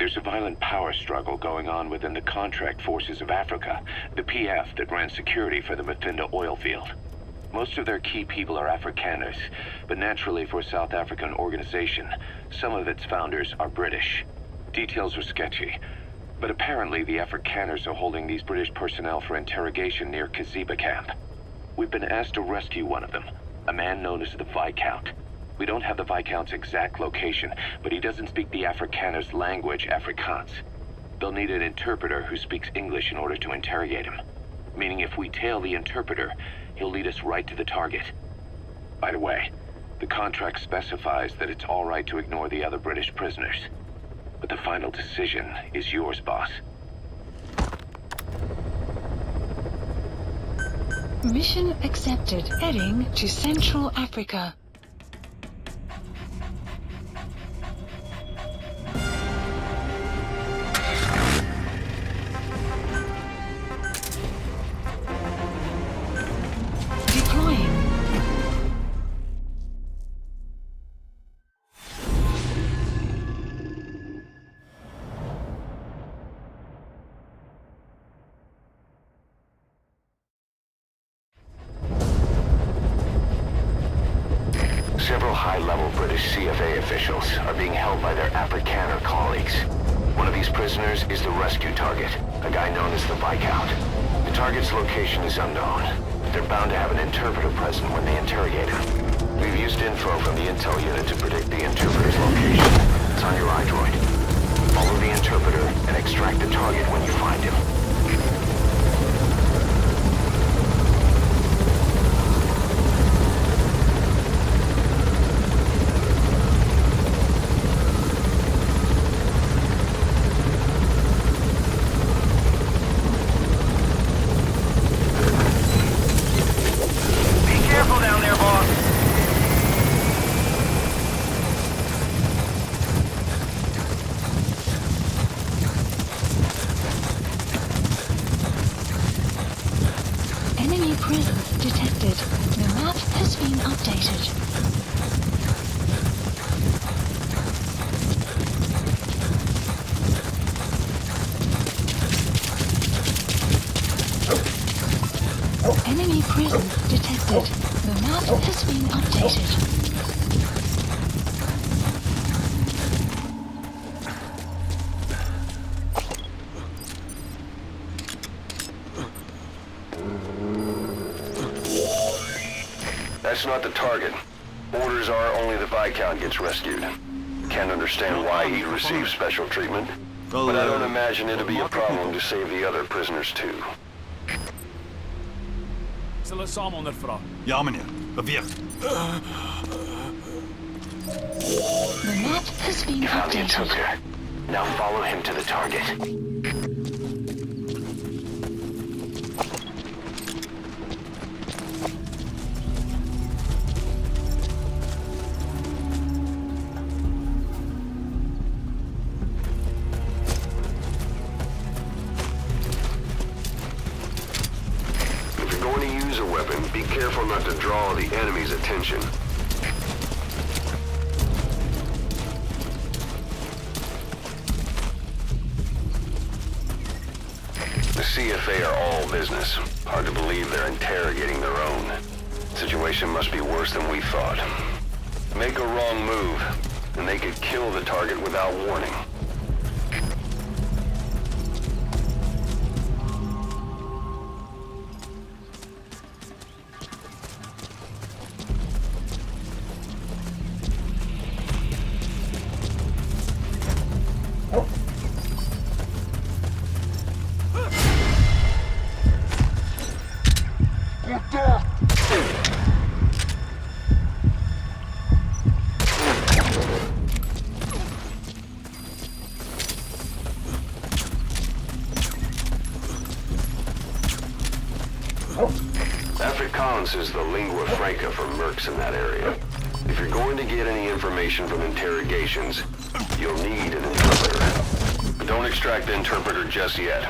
There's a violent power struggle going on within the contract forces of Africa, the PF that ran security for the Muthinda oil field. Most of their key people are Afrikaners, but naturally for a South African organization, some of its founders are British. Details are sketchy, but apparently the Afrikaners are holding these British personnel for interrogation near Kaziba camp. We've been asked to rescue one of them, a man known as the Viscount. We don't have the Viscount's exact location, but he doesn't speak the Afrikaners' language, Afrikaans. They'll need an interpreter who speaks English in order to interrogate him. Meaning if we tail the interpreter, he'll lead us right to the target. By the way, the contract specifies that it's all right to ignore the other British prisoners. But the final decision is yours, boss. Mission accepted. Heading to Central Africa. Several high-level British CFA officials are being held by their Afrikaner colleagues. One of these prisoners is the rescue target, a guy known as the Viscount. The target's location is unknown. They're bound to have an interpreter present when they interrogate him. We've used info from the intel unit to predict the interpreter's location. It's on your iDroid. Follow the interpreter and extract the target when you find him. Enemy presence detected. The map has been updated. That's not the target. Orders are only the Viscount gets rescued. Can't understand why he receives special treatment, but I don't imagine it'll be a problem to save the other prisoners too. Zullen samen ondervragen? Ja, meneer. Beweeg. The map has been You found the updated. interpreter. Now follow him to the target. Be careful not to draw the enemy's attention. The CFA are all business. Hard to believe they're interrogating their own. Situation must be worse than we thought. Make a wrong move, and they could kill the target without warning. Afrikaans is the Lingua Franca for mercs in that area. If you're going to get any information from interrogations, you'll need an interpreter. But don't extract the interpreter just yet.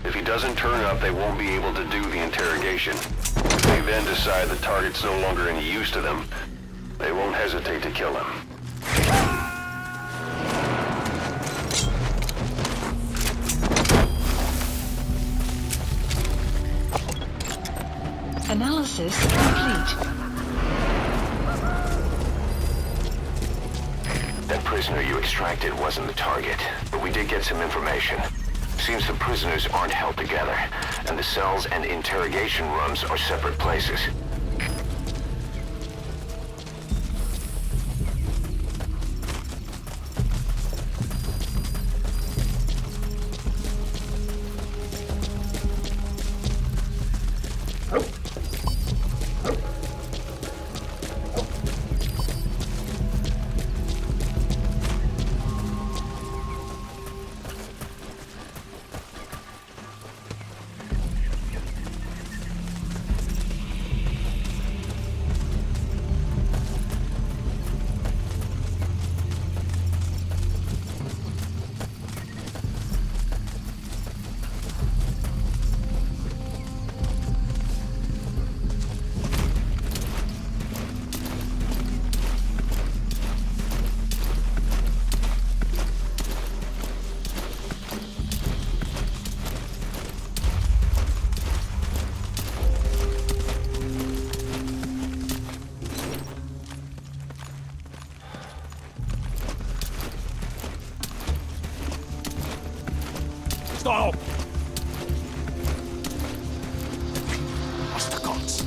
If he doesn't turn up, they won't be able to do the interrogation. If they then decide the target's no longer any use to them, they won't hesitate to kill him. Analysis complete. That prisoner you extracted wasn't the target, but we did get some information. Seems the prisoners aren't held together, and the cells and interrogation rooms are separate places. Stop! What's the kans?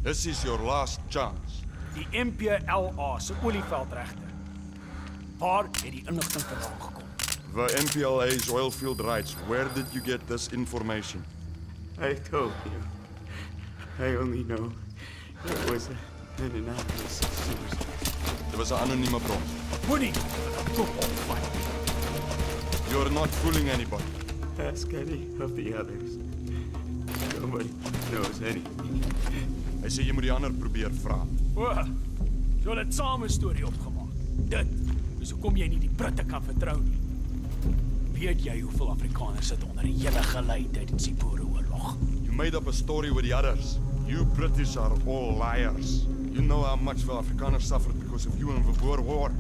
This is your last chance. Die MPLA se olieveldregter. Waar het die inligting vandaan gekom? The MPLA's oil field rights. Where did you get this information? I told you. I only know it was an anonymous source. Dit was 'n anonieme bron. Moenie dat kop opvat. You're not fooling anybody. Ask any of the others. Nobody knows anything. Hy sê jy moet die ander probeer vra. O, so hulle het saam 'n storie opgemaak. Dit is hoekom jy nie die Britte kan vertrou nie. Weet jy hoeveel Afrikaners sit onder die hele gelei tydens die Boereoorlog? You made up a story with the others. You British are all liars. You know how much the Afrikaners suffered because of you in the Boer War.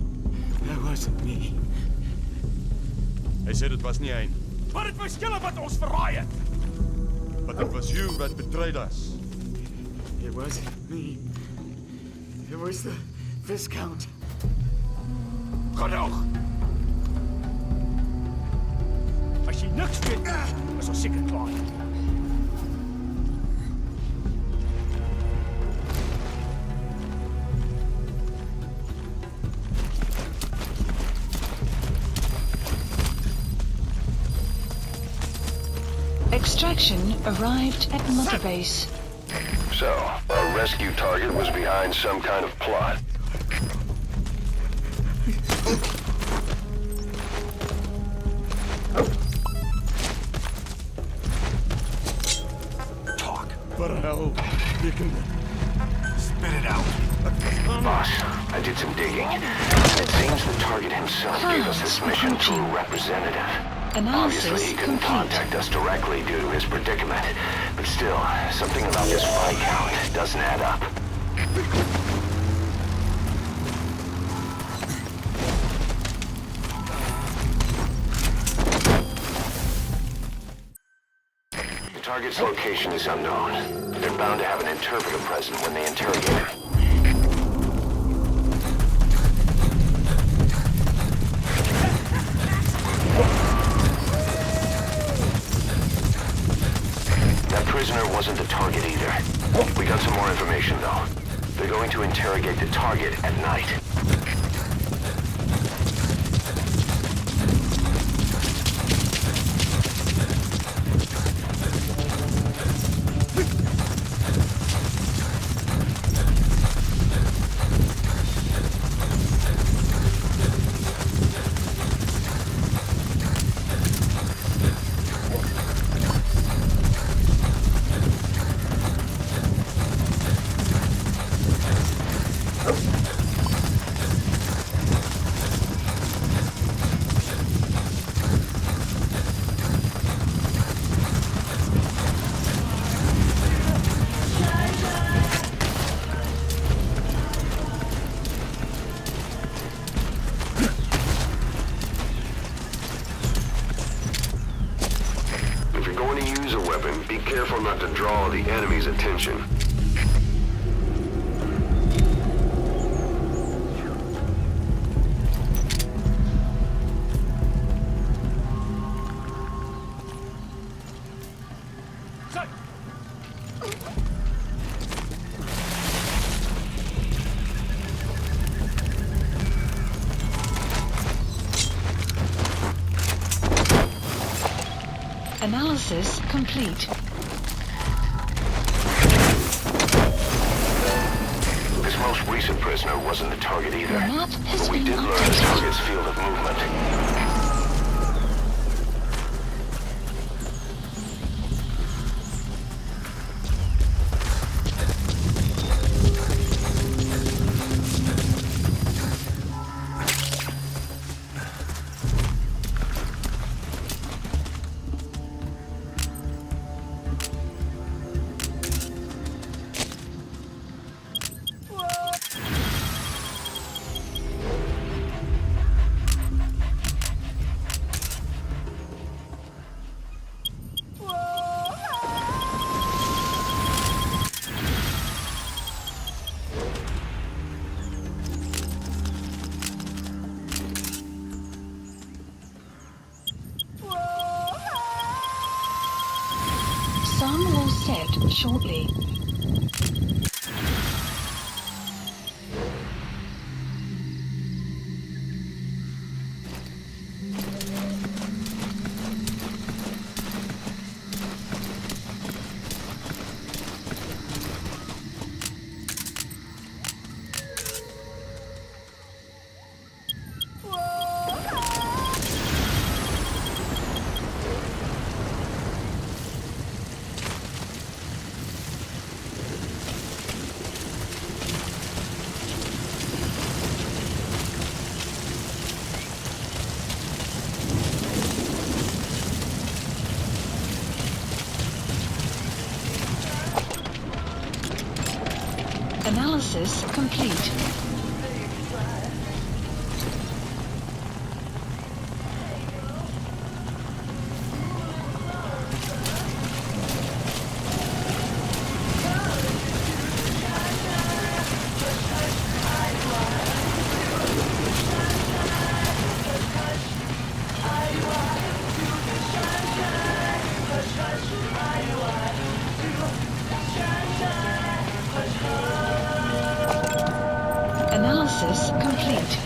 That wasn't me. Hy sê dit was nie hy nie. Maar dit was julle wat ons verraai het. But it was you that betrayed us. It wasn't me. It was the Viscount. Genoeg. As jy niks weet, is ons seker klaar. Extraction arrived at Mother Base. So, our rescue target was behind some kind of plot. Talk. What the hell? You can... Spit it out. Boss, I did some digging. It seems the target himself gave us this mission through a representative. Obviously, Analysis he couldn't complete. contact us directly due to his predicament. But still, something about this Viscount doesn't add up. The target's location is unknown. They're bound to have an interpreter present when they interrogate him. That prisoner wasn't the target either. We got some more information, though. They're going to interrogate the target at night. weapon, be careful not to draw the enemy's attention. Analysis complete. This most recent prisoner wasn't the target either. The map has But we been did learn the updated. target's field of movement. Sun will set shortly. Analysis complete. Analysis complete.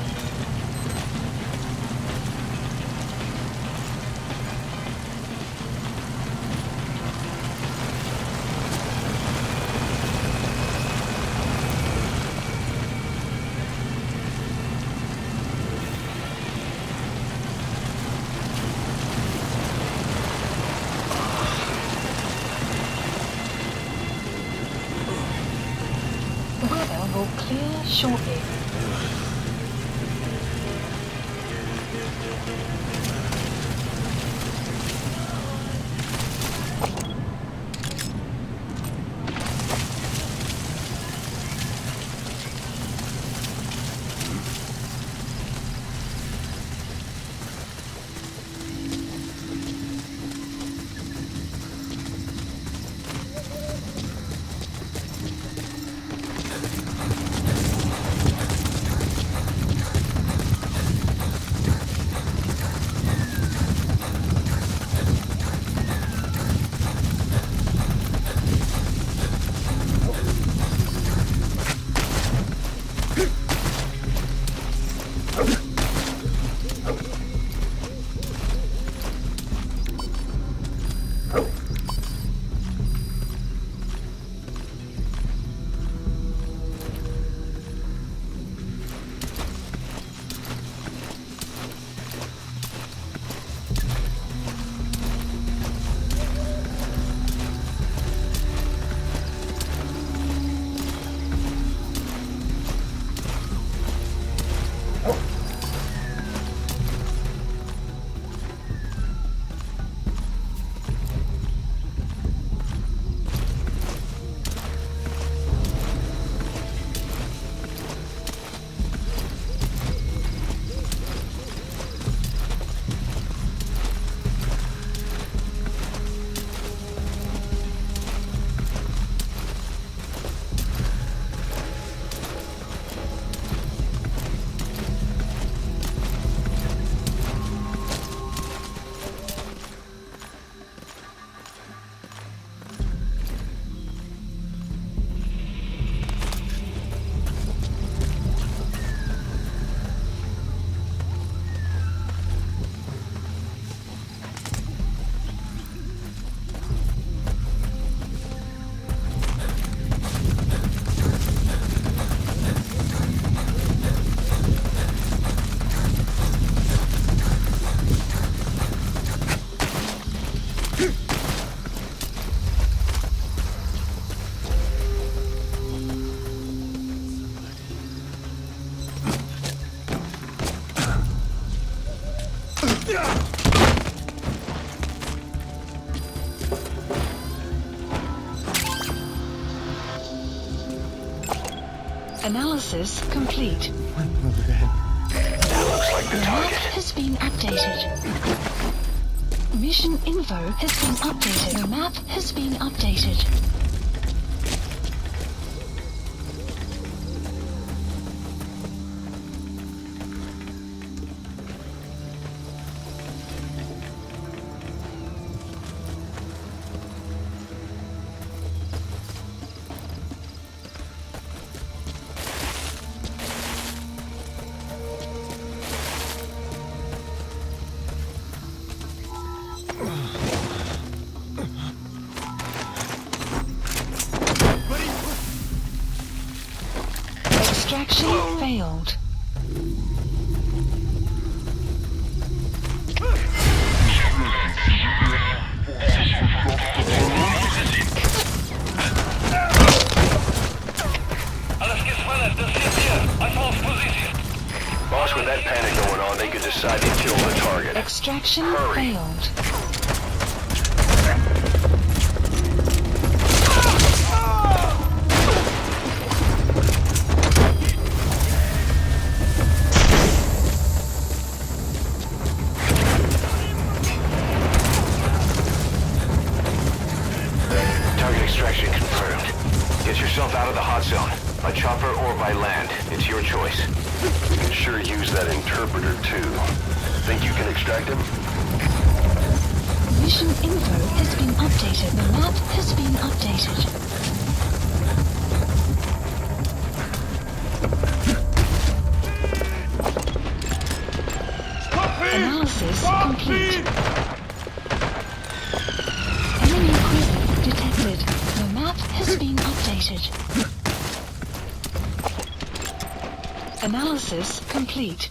The weather will clear shortly. Analysis complete. That looks like the The map target. has been updated. Mission info has been updated. The map has been updated. Extraction failed. Boss, with that panic going on, they could decide to kill the target. Extraction Hurry. failed. Target extraction confirmed. Get yourself out of the hot zone. By chopper or by land. It's your choice. We could sure use that interpreter, too. Think you can extract him? Mission info has been updated. The map has been updated. Analysis complete. Enemy cruiser detected. The map has been updated. Analysis complete.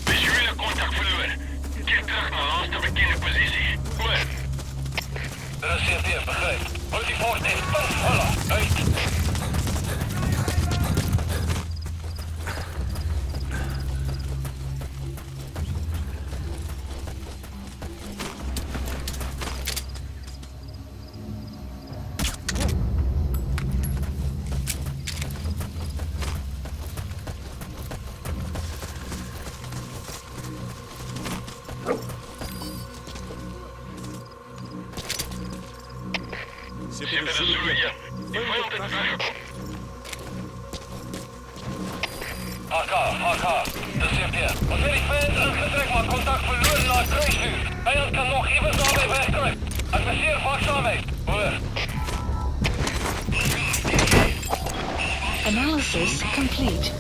Visuele contact verloren. Keer terug naar laatste bekende positie. Hoor. Er is CT, begrijp. Houd die voort in. Holla. Uit. Siempre de Zulu hier. Die vijand het weg. AK. Dat zegt hier. Ons weer die vijand ingetrekt, maar contact verloren naar kruisvuur. Vijand kan nog even daarmee wegkruip. Adviseer vakzaamheid. Hoor. Analysis complete.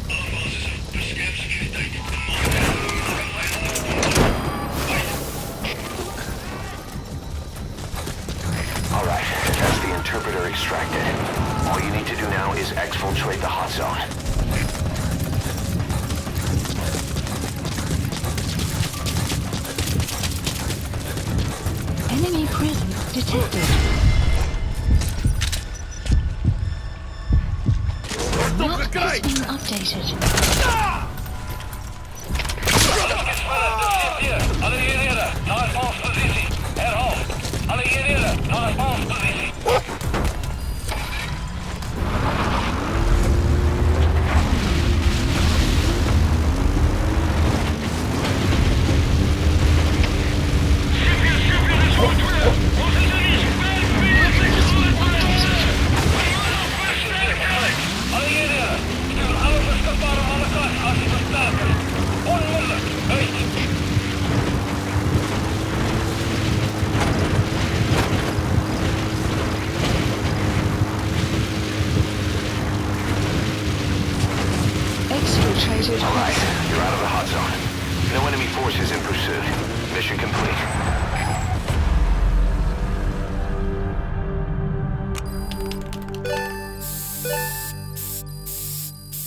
Alright, that's the interpreter extracted. All you need to do now is exfiltrate the hot zone. Enemy presence detected. Map has been updated. Alle eenheden naar valspositie. Herhaal. Alle eenheden naar valspositie. Alle eenheden, stuur alle beschikbare mannekant als je versterker. Onmiddellijk, uit. Exfiltrated hot Alright, zone. you're out of the hot zone. No enemy forces in pursuit. Mission complete.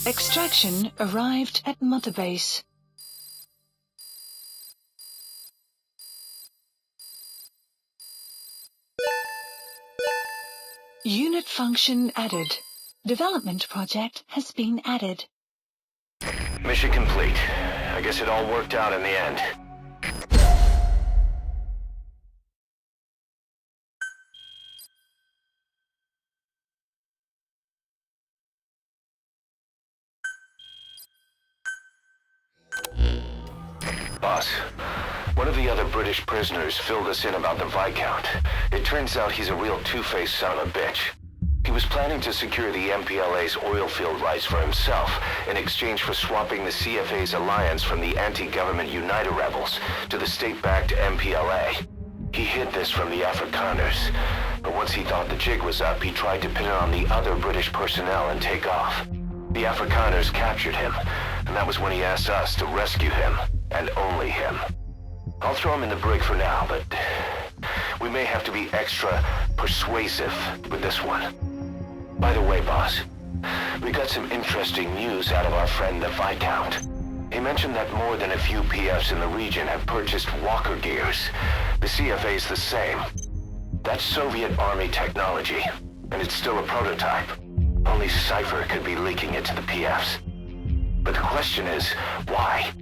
Extraction arrived at Mother Base. Unit function added. Development project has been added. Mission complete. I guess it all worked out in the end. Boss, one of the other British prisoners filled us in about the Viscount. It turns out he's a real two-faced son of a bitch. He was planning to secure the MPLA's oil field rights for himself in exchange for swapping the CFA's alliance from the anti-government United rebels to the state-backed MPLA. He hid this from the Afrikaners, but once he thought the jig was up, he tried to pin it on the other British personnel and take off. The Afrikaners captured him, and that was when he asked us to rescue him, and only him. I'll throw him in the brig for now, but we may have to be extra persuasive with this one. By the way, boss, we got some interesting news out of our friend the Viscount. He mentioned that more than a few PFs in the region have purchased walker gears. The CFA's the same. That's Soviet Army technology, and it's still a prototype. Only Cypher could be leaking it to the PFs. But the question is, why?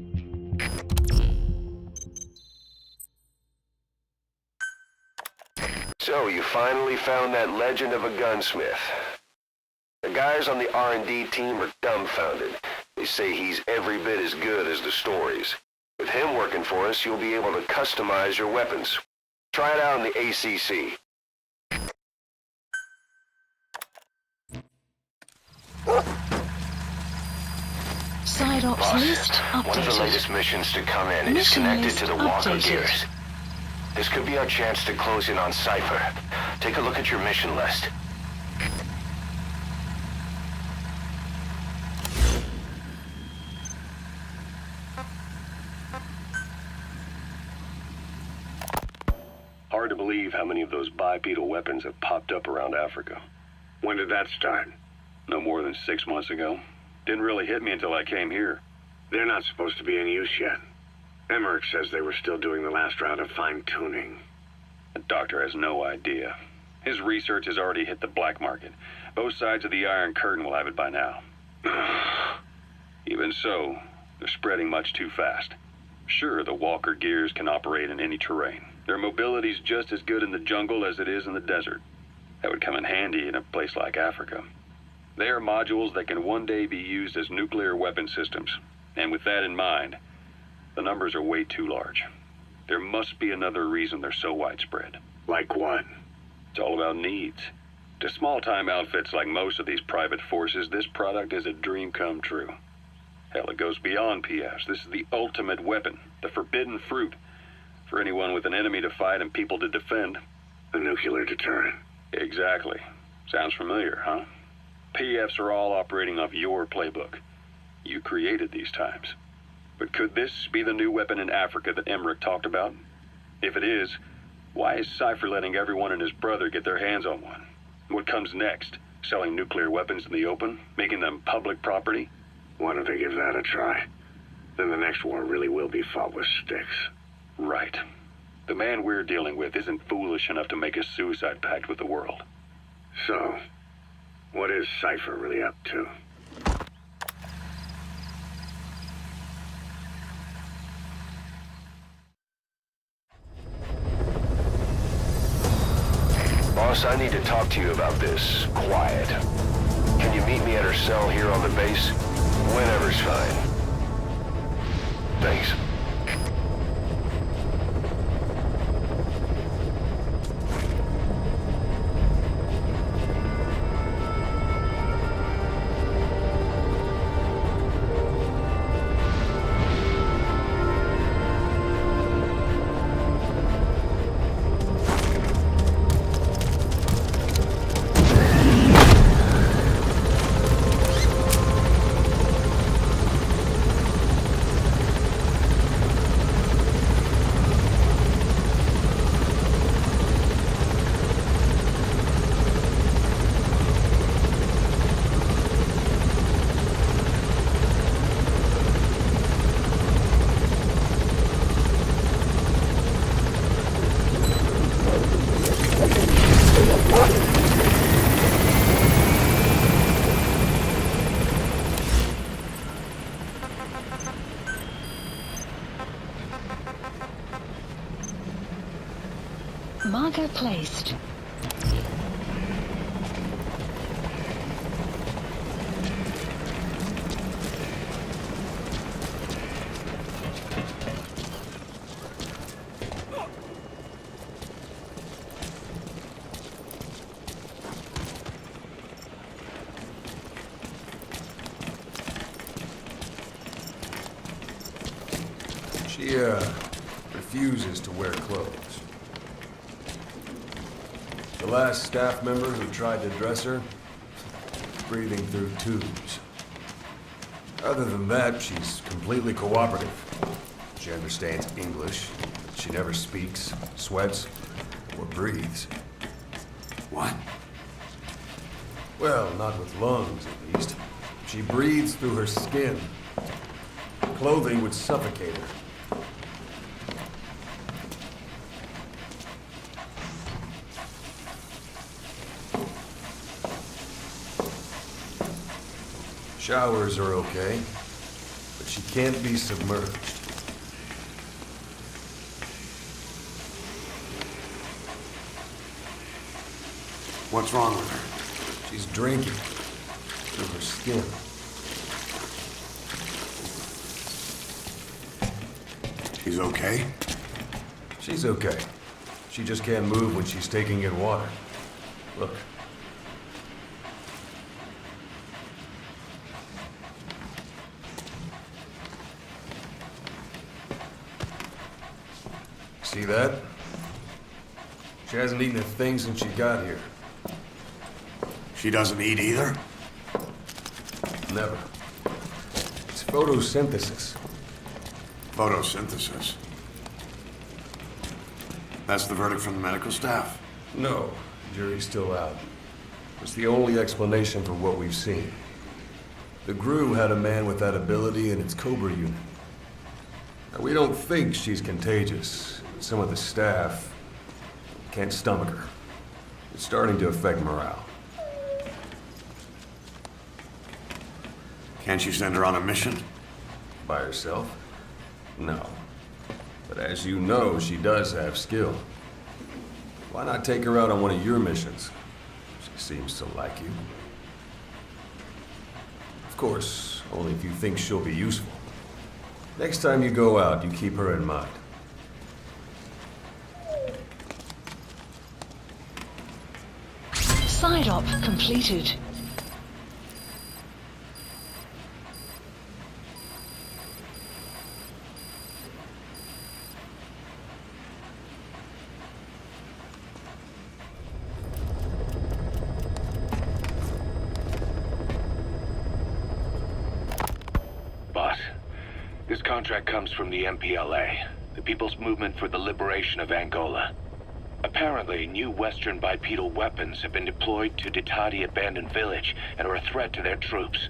So, you finally found that legend of a gunsmith. The guys on the R&D team are dumbfounded. They say he's every bit as good as the stories. With him working for us, you'll be able to customize your weapons. Try it out in the ACC. Side ops Boss, list updated. one of the latest missions to come in is Mission connected list to the walker updated. gears. This could be our chance to close in on Cypher. Take a look at your mission list. Hard to believe how many of those bipedal weapons have popped up around Africa. When did that start? No more than 6 months ago. Didn't really hit me until I came here. They're not supposed to be in use yet. Emmerich says they were still doing the last round of fine-tuning. The doctor has no idea. His research has already hit the black market. Both sides of the Iron Curtain will have it by now. Even so, they're spreading much too fast. Sure, the walker gears can operate in any terrain. Their mobility's just as good in the jungle as it is in the desert. That would come in handy in a place like Africa. They are modules that can one day be used as nuclear weapon systems. And with that in mind, the numbers are way too large. There must be another reason they're so widespread. Like what? It's all about needs. To small-time outfits like most of these private forces, this product is a dream come true. Hell, it goes beyond PFs. This is the ultimate weapon, the forbidden fruit, for anyone with an enemy to fight and people to defend. A nuclear deterrent. Exactly. Sounds familiar, huh? PFs are all operating off your playbook. You created these times. But could this be the new weapon in Africa that Emmerich talked about? If it is, why is Cypher letting everyone and his brother get their hands on one? What comes next? Selling nuclear weapons in the open? Making them public property? Why don't they give that a try? Then the next war really will be fought with sticks. Right. The man we're dealing with isn't foolish enough to make a suicide pact with the world. So, what is Cypher really up to? Boss, I need to talk to you about this. Quiet. Can you meet me at her cell here on the base? Whenever's fine. Thanks. Marker placed. She, refuses to wear clothes. The last staff member who tried to dress her, breathing through tubes. Other than that, she's completely cooperative. She understands English. She never speaks, sweats, or breathes. What? Well, not with lungs, at least. She breathes through her skin. Clothing would suffocate her. Showers are okay, but she can't be submerged. What's wrong with her? She's drinking through her skin. She's okay? She's okay. She just can't move when she's taking in water. Look. See that? She hasn't eaten a thing since she got here. She doesn't eat either? Never. It's photosynthesis. Photosynthesis. That's the verdict from the medical staff? No, jury's still out. It's the only explanation for what we've seen. The GRU had a man with that ability in its Cobra unit. Now, we don't think she's contagious. Some of the staff can't stomach her. It's starting to affect morale. Can't you send her on a mission? By herself? No. But as you know, she does have skill. Why not take her out on one of your missions? She seems to like you. Of course, only if you think she'll be useful. Next time you go out, you keep her in mind. Side op completed. Boss, this contract comes from the MPLA, the People's Movement for the Liberation of Angola. Apparently, new Western bipedal weapons have been deployed to Ditadi abandoned village and are a threat to their troops.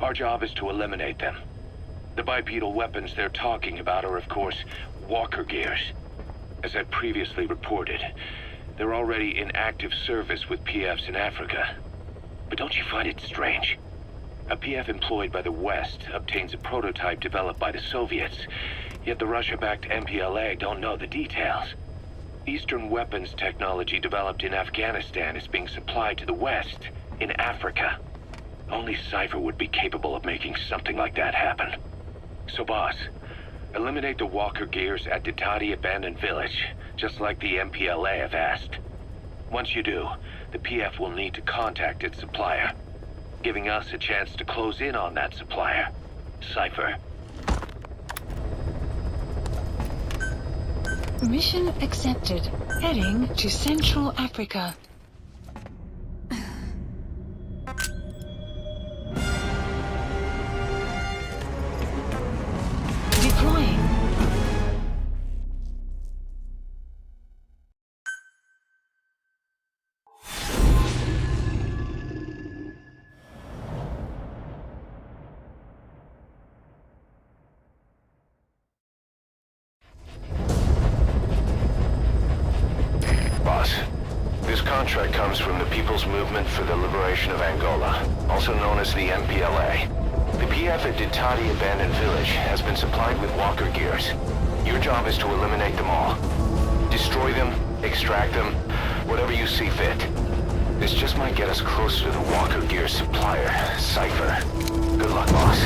Our job is to eliminate them. The bipedal weapons they're talking about are, of course, walker gears. As I previously reported, they're already in active service with PFs in Africa. But don't you find it strange? A PF employed by the West obtains a prototype developed by the Soviets, yet the Russia-backed MPLA don't know the details. Eastern weapons technology developed in Afghanistan is being supplied to the West in Africa. Only Cypher would be capable of making something like that happen. So, boss, eliminate the walker gears at Ditadi abandoned village, just like the MPLA have asked. Once you do, the PF will need to contact its supplier, giving us a chance to close in on that supplier, Cypher. Mission accepted. Heading to Central Africa. Deploying. This contract comes from the People's Movement for the Liberation of Angola, also known as the MPLA. The PF at Ditadi abandoned village has been supplied with walker gears. Your job is to eliminate them all. Destroy them extract them, whatever you see fit. This just might get us closer to the Walker Gear supplier, Cypher. Good luck, boss.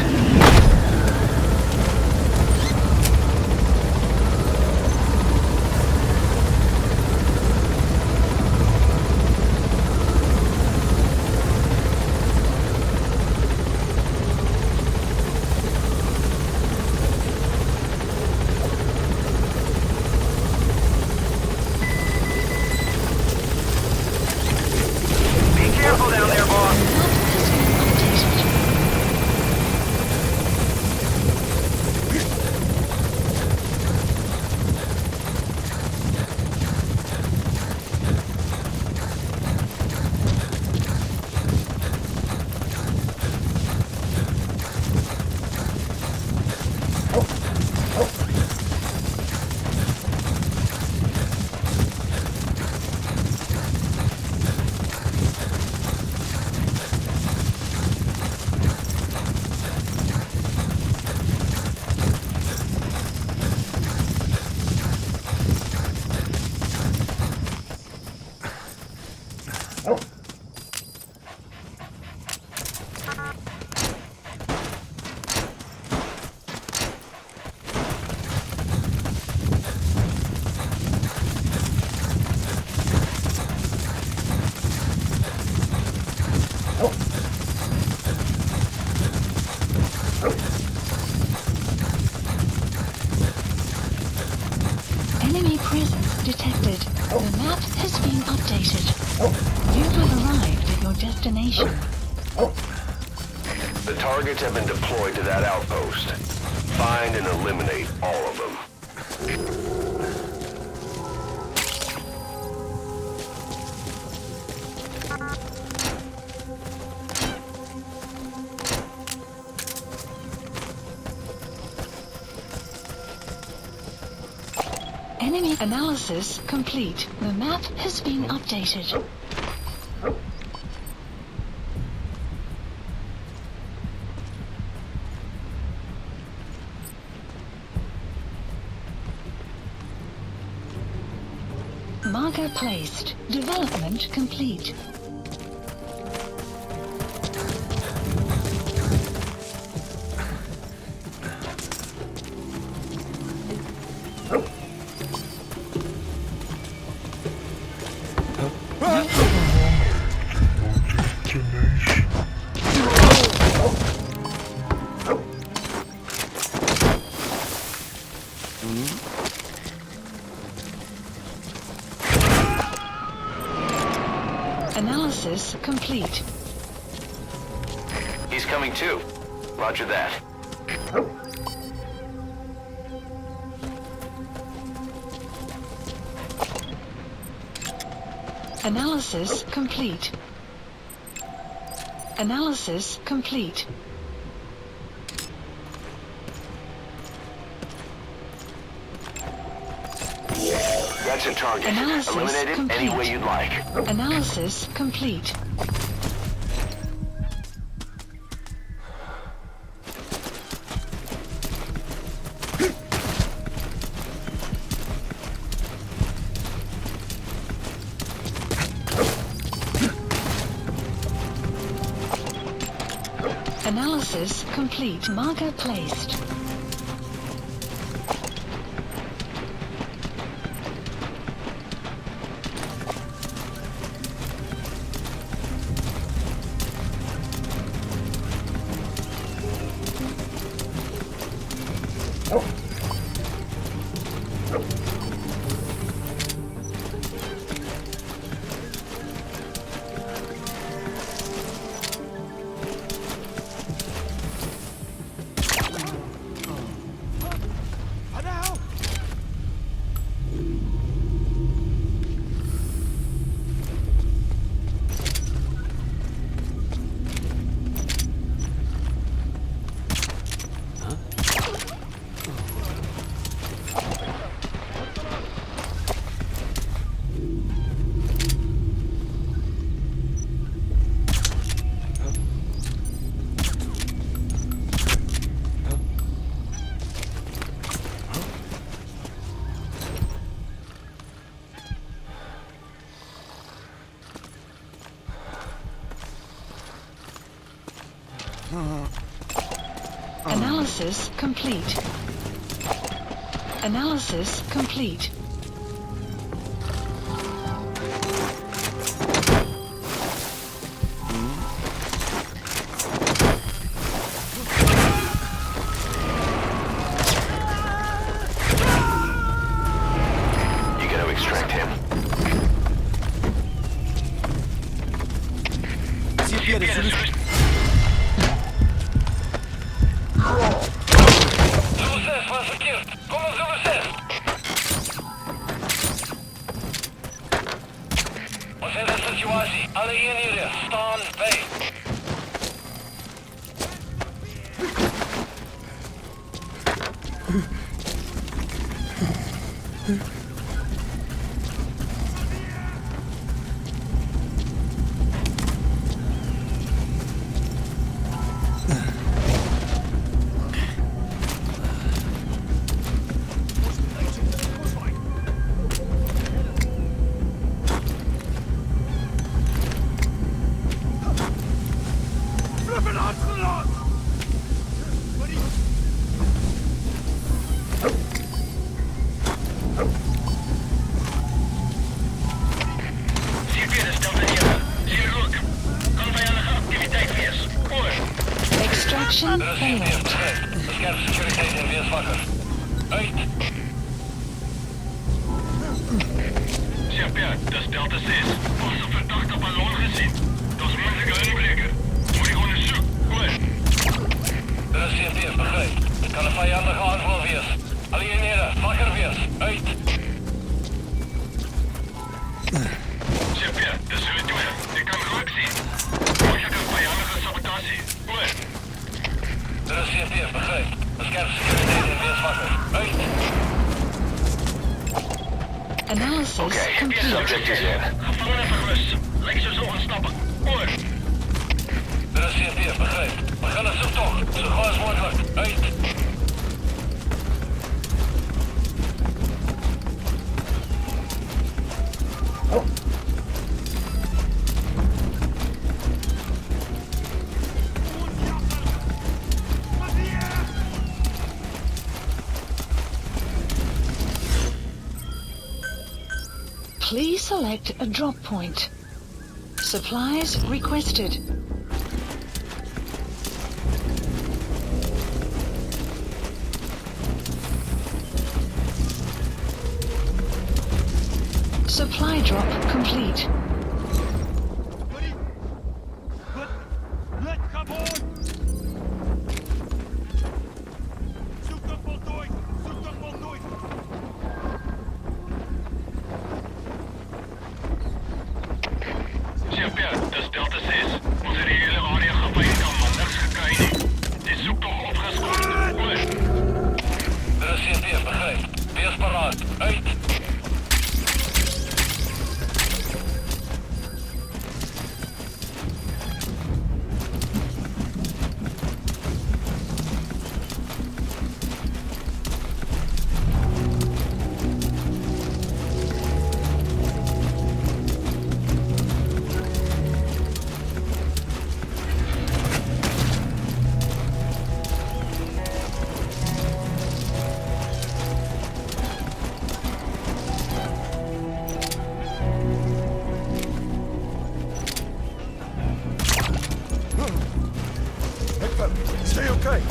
Enemy presence detected. The map has been updated. You have arrived at your destination. The targets have been deployed to that outpost. Find and eliminate all of them. Enemy analysis complete. The map has been updated. Marker placed. Development complete. Analysis complete. He's coming too. Roger that. Analysis complete. Analysis complete. That's a target. Analysis Eliminate it complete. any way you'd like. Analysis complete. Analysis complete. Marker placed. Analysis complete. Analysis complete. You gotta extract him. Alle eenhede, staan bij. Extraction failed. Bescherm securiteit en wees wakker. Uit! Chef, dat is Delta 6. Was een verdachte ballon gezien. Dat is moeilijke inbreker. Moet ik onderzoeken. Goed. Dat is CP, begrijp. Het kan een vijandige aanval wees. Alle eenheden, wakker wees. Uit! Chef, dat zullen doen. Ik kan rook zien. Mogelijk een vijandige sabotatie. Goed. Dat is CP, begrijp. Bescherm securiteit en wees wakker. Uit! Analysis Okay, complete. subject is in. Gevangenen verrust. Lijkt ze zo ontsnappen. Hoor. Dat is CP, begrijp. We gaan een zoektocht. Zo gauw als mogelijk. Uit. Please select a drop point. Supplies requested. Supply drop complete. Dat is Delta 6. Onze hele area geveild kan, maar niks gekry nie. Die zoektocht opgeschoten. Goed. Dat is CP, begrijp. Wees paraat. Uit. Stay okay.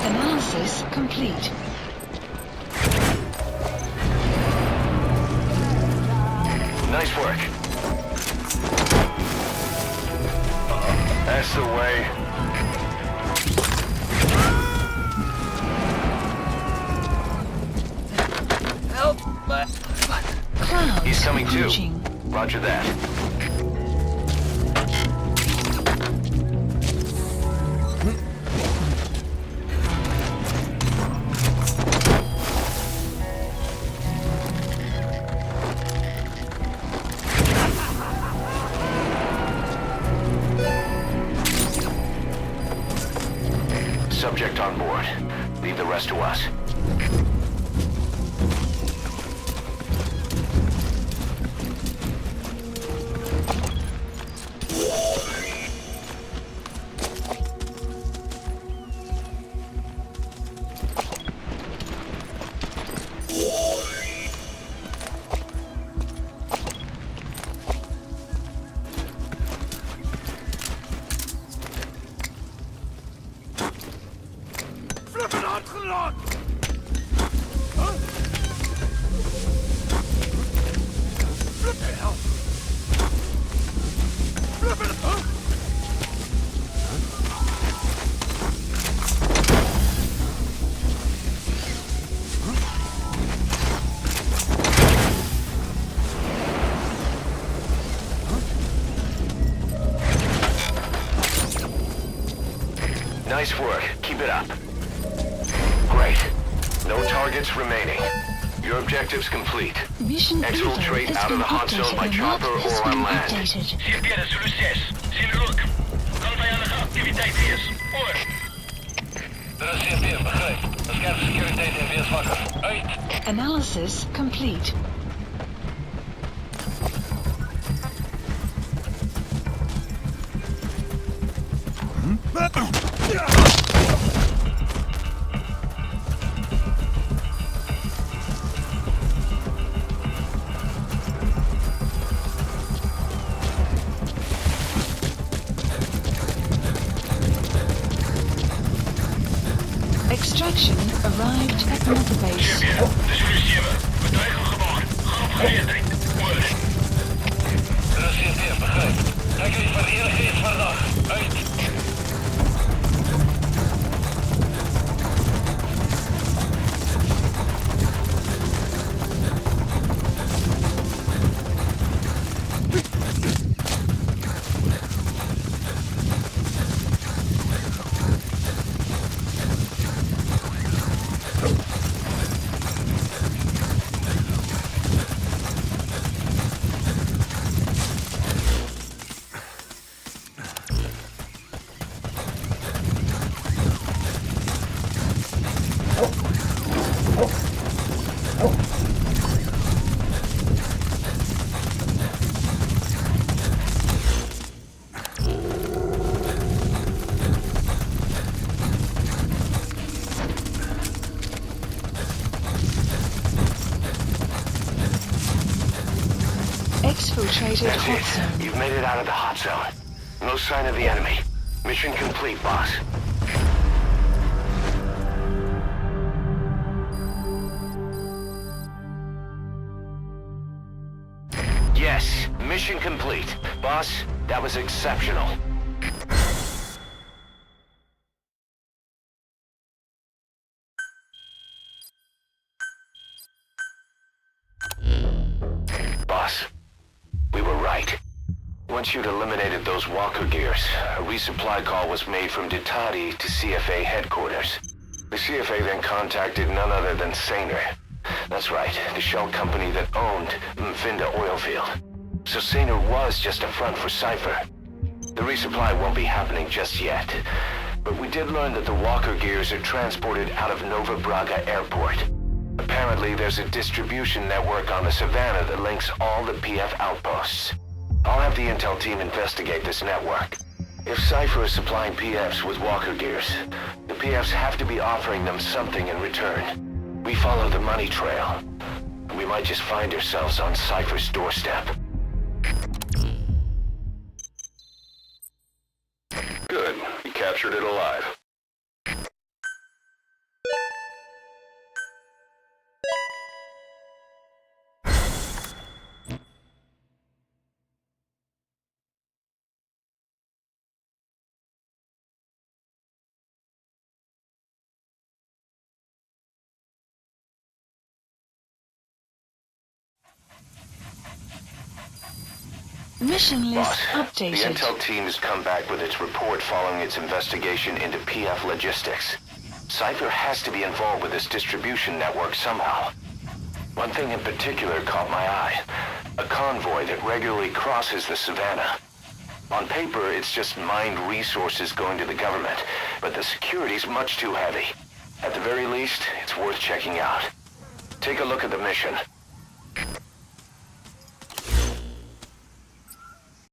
Analysis complete. Nice work. That's the way. Help! Clouds He's coming too. approaching. Roger that. subject on board. Leave the rest to us. Nice work. Keep it up. Great. No targets remaining. Your objective's complete. Mission Exfiltrate has out of been the hot updated. zone by The map chopper has or been on land. updated. Zie binnen, Zulu 6. Zie Rook. Kan vijandige activiteit wees. Oor. Er is CP, begrijp. Dan scherp securiteit en wees wakker. Uit. Analysis complete. Extraction arrived at Mother Base. De Zulu 7. Betuigen gewacht. Geopgereerdheid. Oor. Er is CP, begrijp. Kijk eens van eerlijk is vandaag. Uit. Exfiltrated That's hot it. zone. You've made it out of the hot zone. No sign of the enemy. Mission complete, boss. Yes, mission complete. Boss, that was exceptional. Boss, we were right. Once you'd eliminated those walker gears, a resupply call was made from Ditati to CFA headquarters. The CFA then contacted none other than Saner. That's right, the shell company that owned Mfinda Oilfield. So Saner was just a front for Cypher. The resupply won't be happening just yet. But we did learn that the walker gears are transported out of Nova Braga Airport. Apparently, there's a distribution network on the Savannah that links all the PF outposts. I'll have the intel team investigate this network. If Cypher is supplying PFs with walker gears, the PFs have to be offering them something in return. We follow the money trail. We might just find ourselves on Cypher's doorstep. Good. You captured it alive. Mission list Boss, updated. the intel team has come back with its report following its investigation into PF logistics. Cypher has to be involved with this distribution network somehow. One thing in particular caught my eye. A convoy that regularly crosses the Savannah. On paper, it's just mined resources going to the government, but the security's much too heavy. At the very least, it's worth checking out. Take a look at the mission.